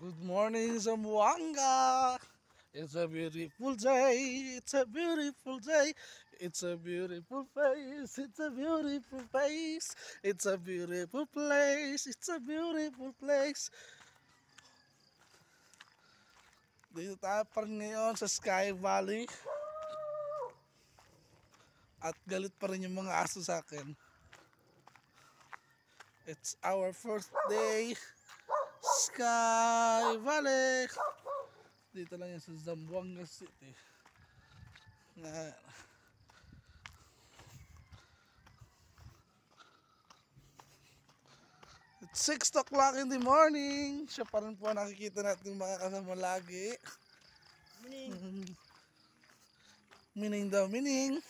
Good morning, Zamboanga. It's a beautiful day. It's a beautiful day. It's a beautiful face. It's a beautiful face. It's a beautiful place. It's a beautiful place. Dito tayo pa rin ngayon sa Sky Valley. At galit pa rin yung mga aso sa akin. It's our first day. Sky Valley. Dito lang yan sa Zamboanga City. It's 6 o'clock in the morning. Siya pa rin po nakikita natin mga kasama lagi. Mining. Mining daw, mining.